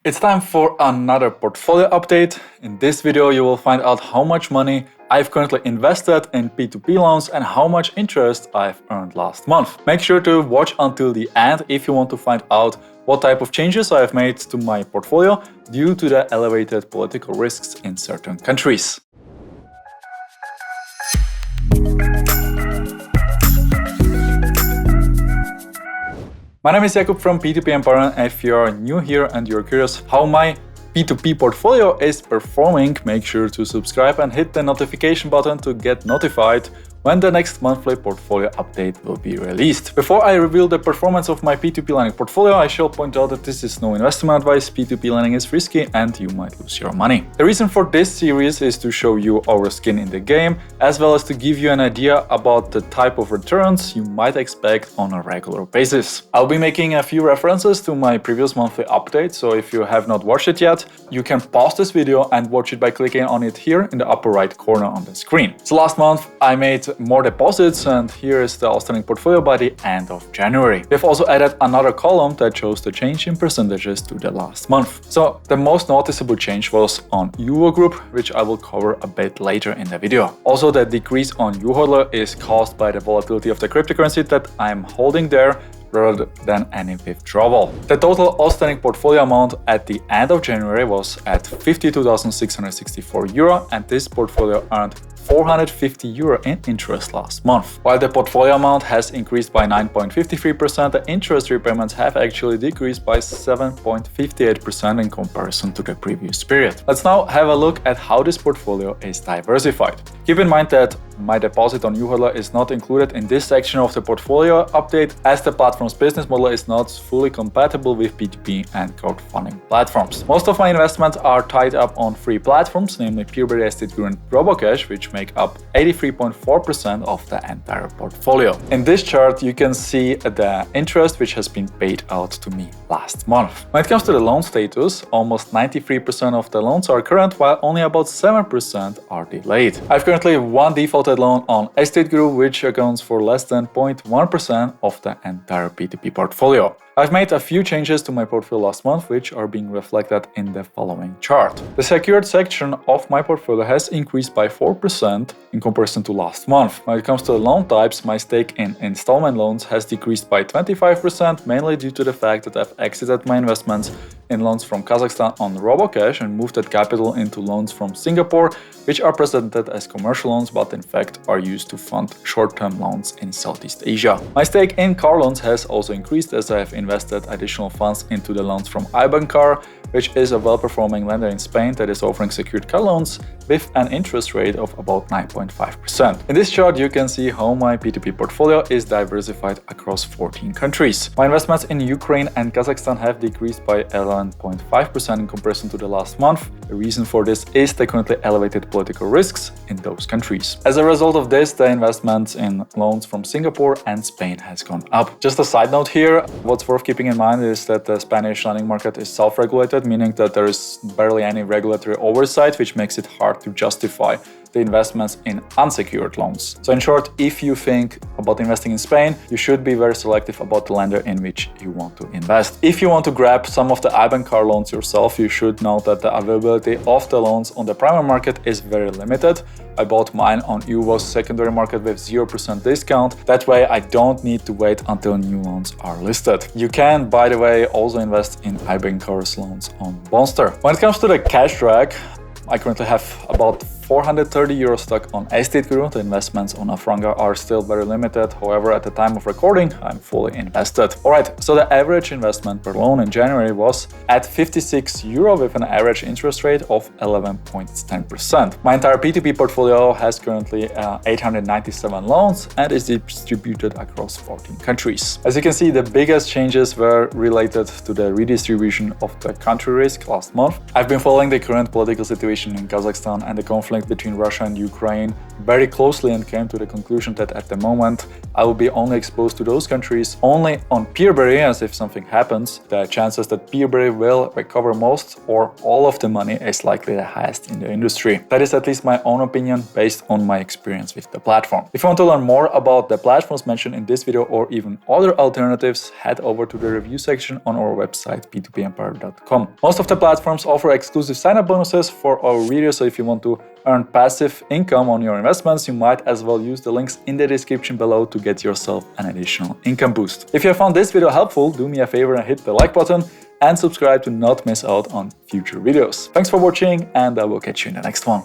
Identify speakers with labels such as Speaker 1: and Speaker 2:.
Speaker 1: It's time for another portfolio update. In this video, you will find out how much money I've currently invested in P2P loans and how much interest I've earned last month. Make sure to watch until the end if you want to find out what type of changes I have made to my portfolio due to the elevated political risks in certain countries. My name is Jakub from P2P Empire, and if you are new here and you're curious how my P2P portfolio is performing, make sure to subscribe and hit the notification button to get notified when the next monthly portfolio update will be released. Before I reveal the performance of my P2P lending portfolio, I shall point out that this is no investment advice. P2P lending is risky and you might lose your money. The reason for this series is to show you our skin in the game, as well as to give you an idea about the type of returns you might expect on a regular basis. I'll be making a few references to my previous monthly update, so if you have not watched it yet, you can pause this video and watch it by clicking on it here in the upper right corner on the screen. So last month I made more deposits, and here is the outstanding portfolio by the end of January. We've also added another column that shows the change in percentages to the last month. So the most noticeable change was on Euro Group, which I will cover a bit later in the video. Also, the decrease on EUR is caused by the volatility of the cryptocurrency that I'm holding there, rather than any withdrawal. The total outstanding portfolio amount at the end of January was at €52,664, and this portfolio earned €450 in interest last month. While the portfolio amount has increased by 9.53%, the interest repayments have actually decreased by 7.58% in comparison to the previous period. Let's now have a look at how this portfolio is diversified. Keep in mind that my deposit on EUR is not included in this section of the portfolio update, as the platform's business model is not fully compatible with P2P and crowdfunding platforms. Most of my investments are tied up on free platforms, namely Peerberry, Estate Guru and RoboCash, which make up 83.4% of the entire portfolio. In this chart, you can see the interest which has been paid out to me last month. When it comes to the loan status, almost 93% of the loans are current, while only about 7% are delayed. I've currently one defaulted loan on Estate Guru, which accounts for less than 0.1% of the entire P2P portfolio. I've made a few changes to my portfolio last month, which are being reflected in the following chart. The secured section of my portfolio has increased by 4% in comparison to last month. When it comes to the loan types, my stake in installment loans has decreased by 25%, mainly due to the fact that I've exited my investments in loans from Kazakhstan on RoboCash and moved that capital into loans from Singapore, which are presented as commercial loans but in fact are used to fund short-term loans in Southeast Asia. My stake in car loans has also increased as I have invested additional funds into the loans from Car, which is a well-performing lender in Spain that is offering secured car loans with an interest rate of about 9.5%. In this chart, you can see how my P2P portfolio is diversified across 14 countries. My investments in Ukraine and Kazakhstan have decreased by 11.5% in comparison to the last month. The reason for this is the currently elevated political risks in those countries. As a result of this, the investments in loans from Singapore and Spain has gone up. Just a side note here, what's worth keeping in mind is that the Spanish lending market is self-regulated, meaning that there is barely any regulatory oversight, which makes it hard to justify the investments in unsecured loans. So in short, if you think about investing in Spain, you should be very selective about the lender in which you want to invest. If you want to grab some of the car loans yourself, you should know that the availability of the loans on the primary market is very limited. I bought mine on EUR's secondary market with 0% discount. That way I don't need to wait until new loans are listed. You can, by the way, also invest in car's loans on Bonster. When it comes to the Cashdrag, I currently have about €430 stuck on Estate Guru. The investments on Afranga are still very limited. However, at the time of recording, I'm fully invested. Alright, so the average investment per loan in January was at €56 with an average interest rate of 11.10%. My entire P2P portfolio has currently 897 loans and is distributed across 14 countries. As you can see, the biggest changes were related to the redistribution of the country risk last month. I've been following the current political situation in Kazakhstan and the conflict conflict between Russia and Ukraine very closely and came to the conclusion that at the moment I will be only exposed to those countries only on Peerberry, as if something happens, the chances that Peerberry will recover most or all of the money is likely the highest in the industry. That is at least my own opinion based on my experience with the platform. If you want to learn more about the platforms mentioned in this video or even other alternatives, head over to the review section on our website p2pempire.com. Most of the platforms offer exclusive sign-up bonuses for our readers, so if you want to earn passive income on your investments, you might as well use the links in the description below to get yourself an additional income boost. If you found this video helpful, do me a favor and hit the like button and subscribe to not miss out on future videos. Thanks for watching, and I will catch you in the next one.